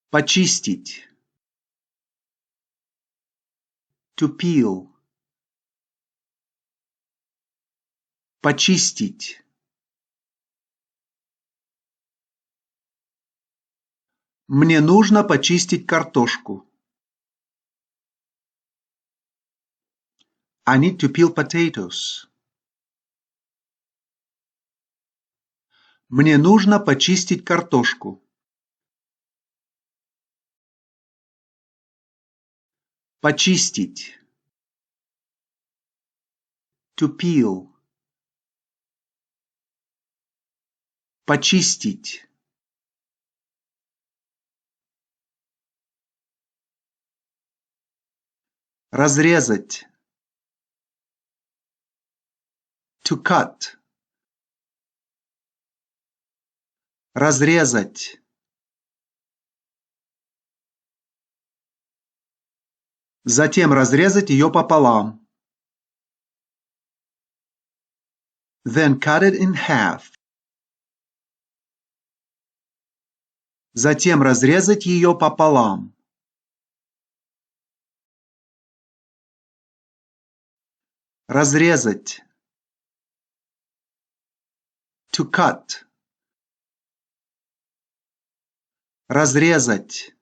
Почистить. To peel. Почистить. Мне нужно почистить картошку. I need to peel potatoes. Мне нужно почистить картошку. Почистить. To peel. Почистить. Разрезать. To cut. Разрезать. Затем разрезать ее пополам. Then cut it in half. Затем разрезать ее пополам. Разрезать. To cut. Разрезать.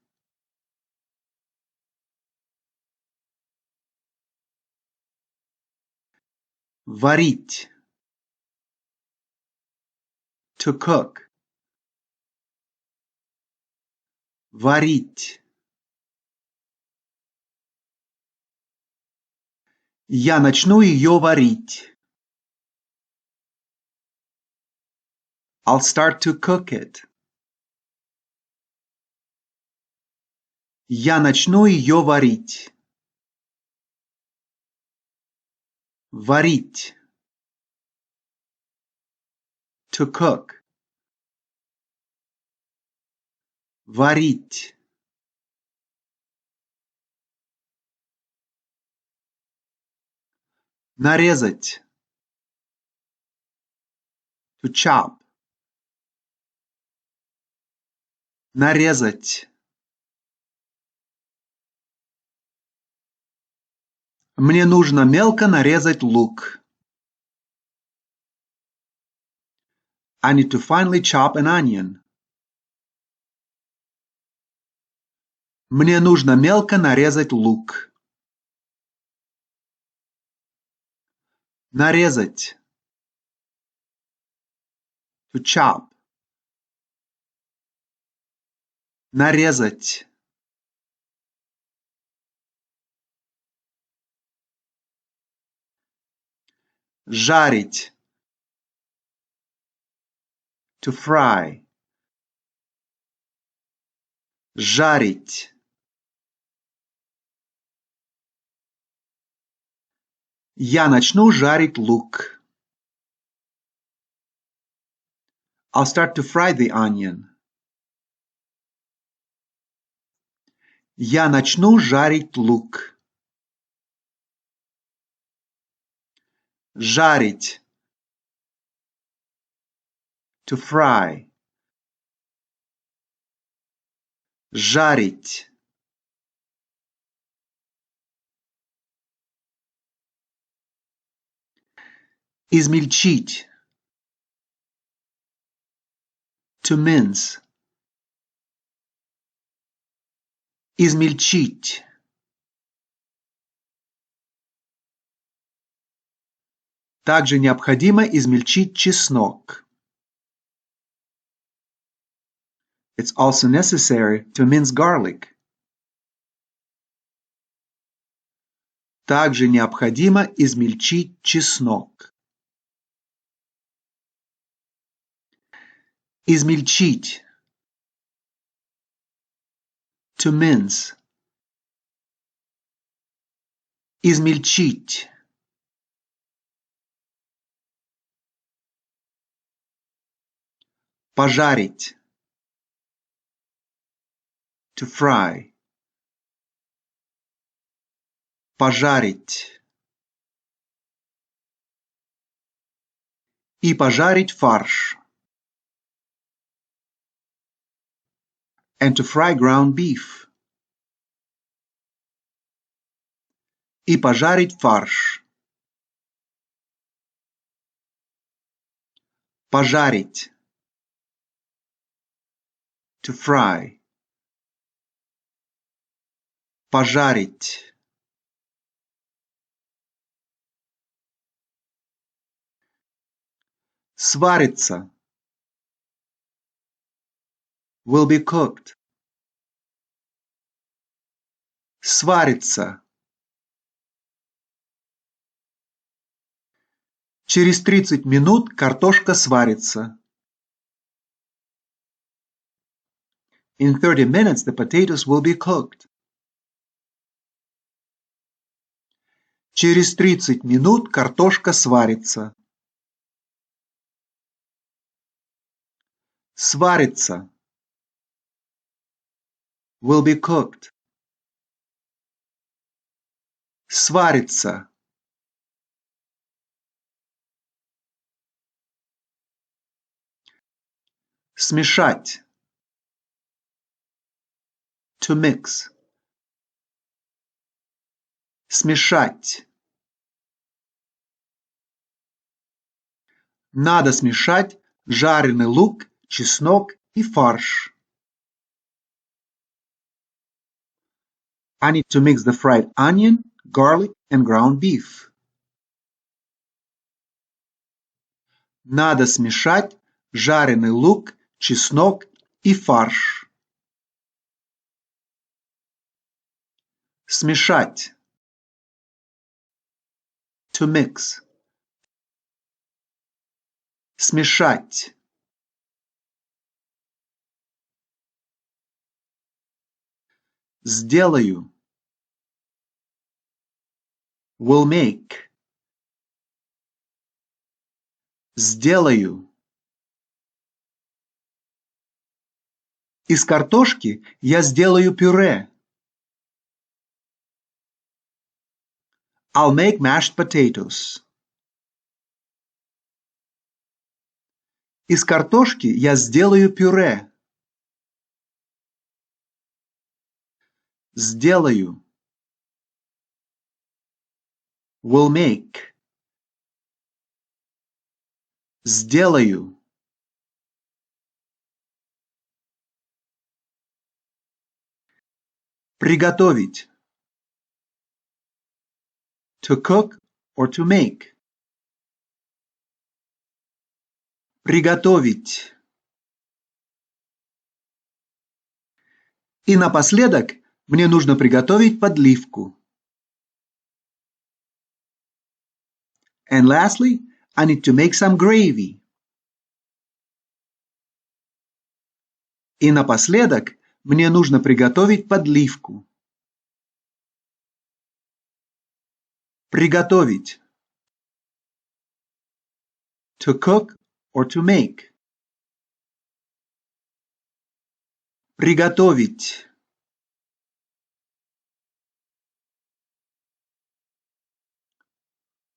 Варить. To cook. Варить. Я начну ее варить. I'll start to cook it. Я начну ее варить. Варить. To cook. Варить. Нарезать. To chop. Нарезать. Мне нужно мелко нарезать лук. I need to finely chop an onion. Мне нужно мелко нарезать лук. Нарезать. To chop. Нарезать. Жарить. To fry. Жарить. Я начну жарить лук. I'll start to fry the onion. Я начну жарить лук. Жарить. To fry. Жарить. Измельчить. To mince. Измельчить. Также необходимо измельчить чеснок. It's also necessary to mince garlic. Также необходимо измельчить чеснок. Измельчить. To mince. Измельчить. Пожарить. To fry. Пожарить. И пожарить фарш. and to fry ground beef. И пожарить фарш. Пожарить. To fry. Пожарить. Сварится. Will be cooked. Сварится. Через 30 минут картошка сварится. In 30 minutes the potatoes will be cooked. Через 30 минут картошка сварится. Сварится. Will be cooked. Сварится. Смешать. To mix. Смешать. Надо смешать жареный лук, чеснок и фарш. I need to mix the fried onion, garlic, and ground beef. Надо смешать жареный лук, чеснок и фарш. Смешать. To mix. Смешать. Сделаю. Will make. Сделаю. Из картошки я сделаю пюре. I'll make mashed potatoes. Из картошки я сделаю пюре. Сделаю. Will make. Сделаю. Приготовить. To cook or to make. Приготовить. И напоследок мне нужно приготовить подливку. And lastly, I need to make some gravy. И напоследок мне нужно приготовить подливку. Приготовить. To cook or to make. Приготовить.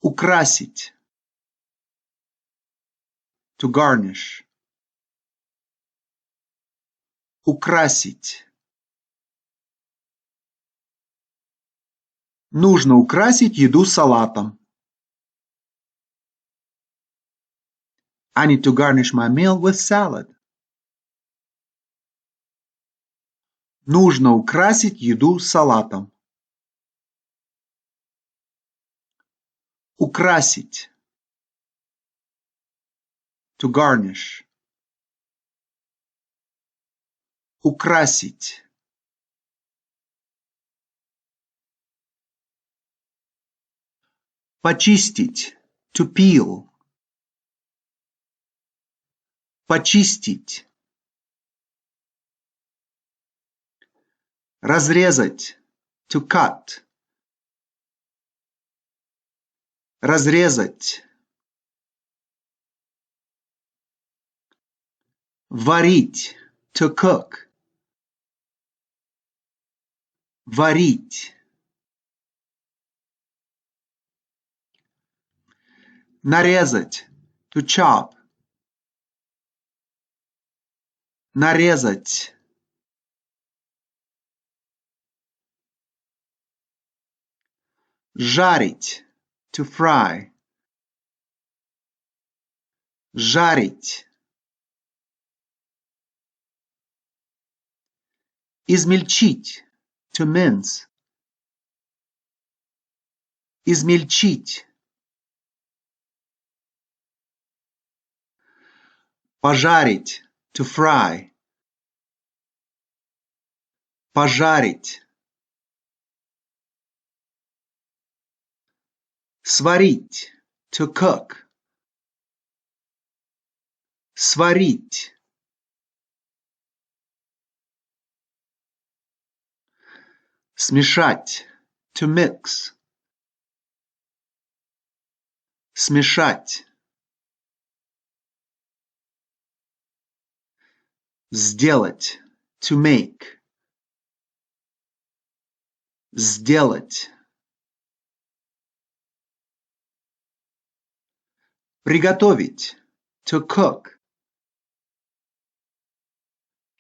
Украсить. To garnish. Украсить. Нужно украсить еду салатом. I need to garnish my meal with salad. Нужно украсить еду салатом. Украсить. To garnish. Украсить. Почистить. To peel. Почистить. Разрезать. To cut. Разрезать. Варить. To cook. Варить. Нарезать. To chop. Нарезать. Жарить. To fry. Жарить. Измельчить. To mince. Измельчить. Пожарить. To fry. Пожарить. Сварить. To cook. Сварить. Смешать. To mix. Смешать. Сделать. To make. Сделать. Приготовить. To cook.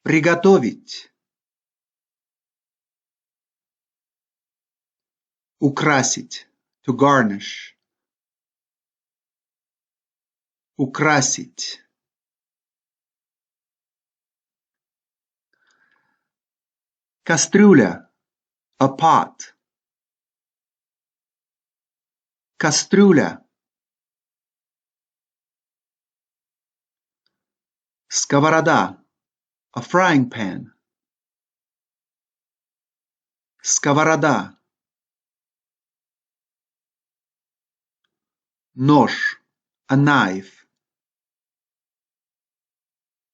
Приготовить. Украсить. To garnish. Украсить. Кастрюля. A pot. Кастрюля. Сковорода. A frying pan. Сковорода. Нож. A knife.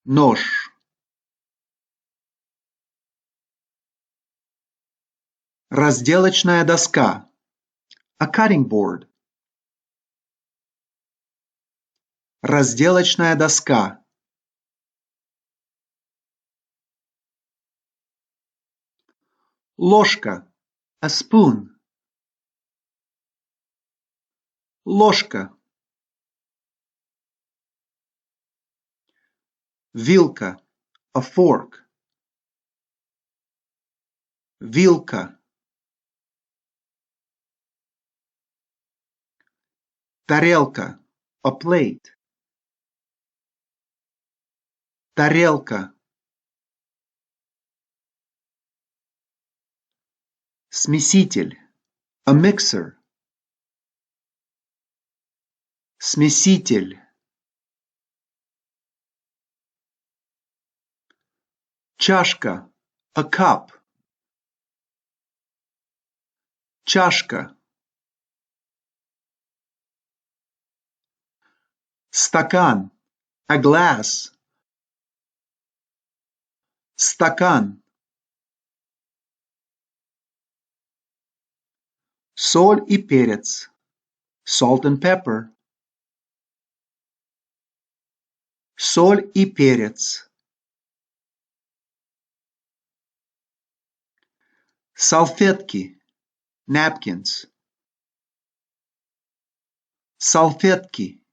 Нож. Разделочная доска. A cutting board. Разделочная доска. Ложка. A spoon. Ложка. Вилка. A fork. Вилка. Тарелка. A plate. Тарелка. Смеситель. A mixer. Смеситель. Чашка. A cup. Чашка. Стакан. A glass. Стакан. Соль и перец. Salt and pepper. Соль и перец. Салфетки. Napkins. Салфетки.